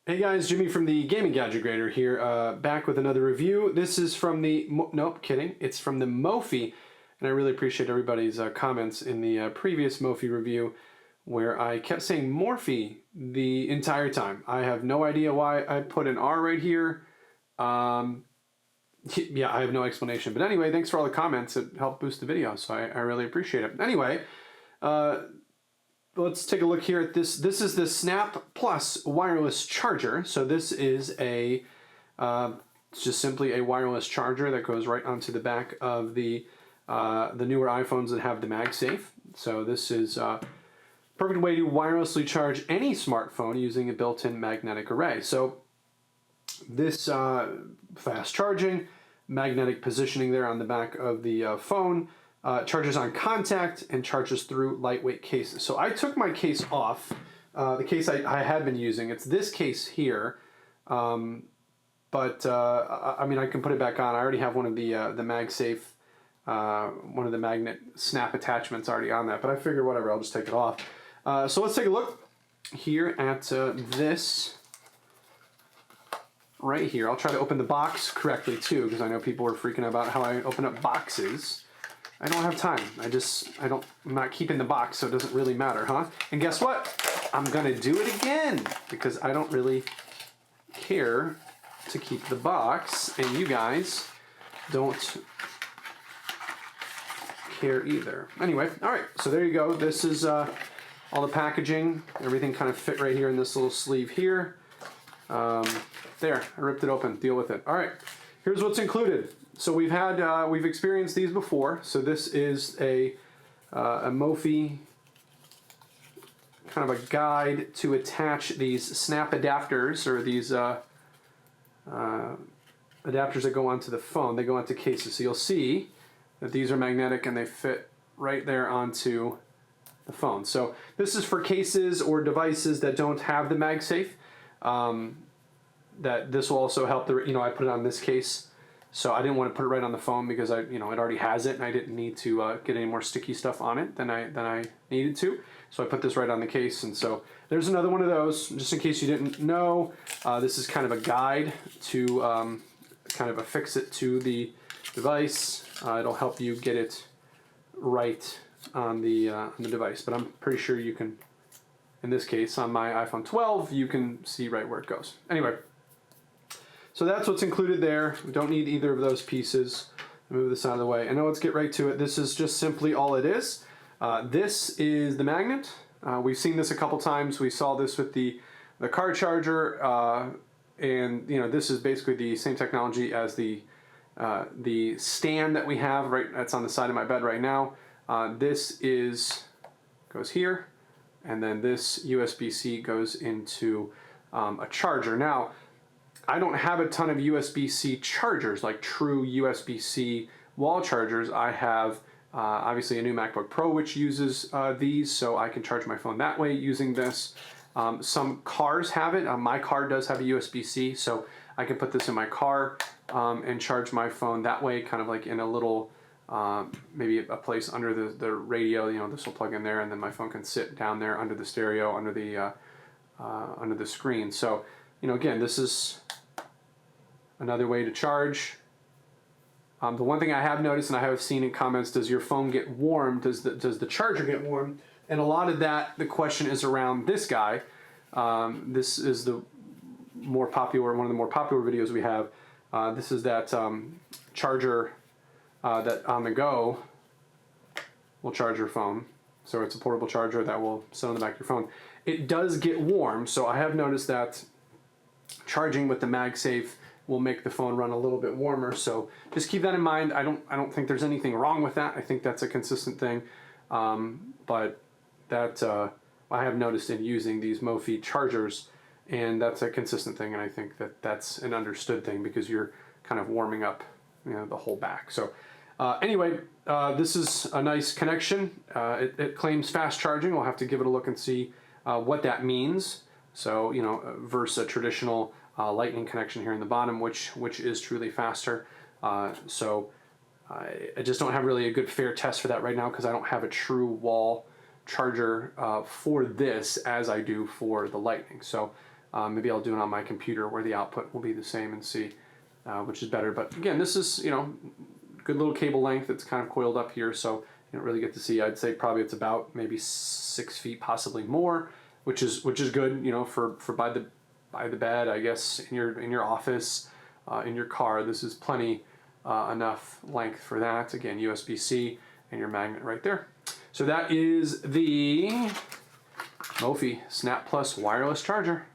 Hey guys, Jimmy from the Gaming Gadget Grader here, back with another review. This is from the, nope, kidding, it's from the Mophie, and I really appreciate everybody's comments in the previous Mophie review, where I kept saying Morphe the entire time. I have no idea why I put an R right here. Yeah, I have no explanation. But anyway, thanks for all the comments. It helped boost the video, so I really appreciate it. Anyway, let's take a look here at this. This is the Snap Plus wireless charger. So this is a it's just simply a wireless charger that goes right onto the back of the newer iPhones that have the MagSafe. So this is a perfect way to wirelessly charge any smartphone using a built-in magnetic array. So this fast charging, magnetic positioning there on the back of the phone, charges on contact and charges through lightweight cases. So I took my case off, the case I had been using. It's this case here, but I mean I can put it back on. I already have one of the MagSafe, one of the magnet snap attachments already on that. But I figured whatever, I'll just take it off. So let's take a look here at this right here. I'll try to open the box correctly too, because I know people are freaking out about how I open up boxes. I don't have time. I'm not keeping the box, so it doesn't really matter, huh? And guess what? I'm gonna do it again, because I don't really care to keep the box, and you guys don't care either. Anyway, all right, so there you go. This is all the packaging. Everything kind of fit right here in this little sleeve here. There, I ripped it open, deal with it. All right, here's what's included. So we've experienced these before. So this is a Mophie, kind of a guide to attach these snap adapters, or these adapters that go onto the phone. They go onto cases. So you'll see that these are magnetic and they fit right there onto the phone. So this is for cases or devices that don't have the MagSafe. That this will also help. I put it on this case, so I didn't want to put it right on the phone because it already has it, and I didn't need to get any more sticky stuff on it than I needed to. So I put this right on the case, and so there's another one of those, just in case you didn't know. This is kind of a guide to kind of affix it to the device. It'll help you get it right on the device, but I'm pretty sure you can. In this case, on my iPhone 12, you can see right where it goes. Anyway. So that's what's included there. We don't need either of those pieces. Move this out of the way. And now let's get right to it. This is just simply all it is. This is the magnet. We've seen this a couple times. We saw this with the car charger. And this is basically the same technology as the stand that we have that's on the side of my bed right now. This goes here. And then this USB-C goes into a charger. Now, I don't have a ton of USB-C chargers, like true USB-C wall chargers. I have obviously a new MacBook Pro which uses these, so I can charge my phone that way using this. Some cars have it. My car does have a USB-C, so I can put this in my car and charge my phone that way, kind of like in a little, maybe a place under the radio. This will plug in there, and then my phone can sit down there under the stereo, under the screen. So, again, this is another way to charge. The one thing I have noticed, and I have seen in comments, does your phone get warm? Does the charger get warm? And a lot of that, the question is around this guy. This is one of the more popular videos we have. This is that charger that on the go will charge your phone. So it's a portable charger that will sit on the back of your phone. It does get warm, so I have noticed that charging with the MagSafe will make the phone run a little bit warmer. So just keep that in mind. I don't think there's anything wrong with that. I think that's a consistent thing. But that I have noticed in using these Mophie chargers, and that's a consistent thing. And I think that's an understood thing because you're kind of warming up, the whole back. So anyway, this is a nice connection. It claims fast charging. We'll have to give it a look and see what that means. So, versus a traditional lightning connection here in the bottom, which is truly faster. So I just don't have really a good fair test for that right now because I don't have a true wall charger for this as I do for the lightning. So Maybe I'll do it on my computer where the output will be the same and see which is better. But again, this is, good little cable length. It's kind of coiled up here, so you don't really get to see. I'd say probably it's about maybe 6 feet, possibly more, which is good, for by the bed, I guess, in your office, in your car. This is plenty enough length for that. Again, USB-C and your magnet right there. So that is the Mophie Snap Plus wireless charger.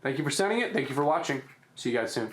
Thank you for sending it. Thank you for watching. See you guys soon.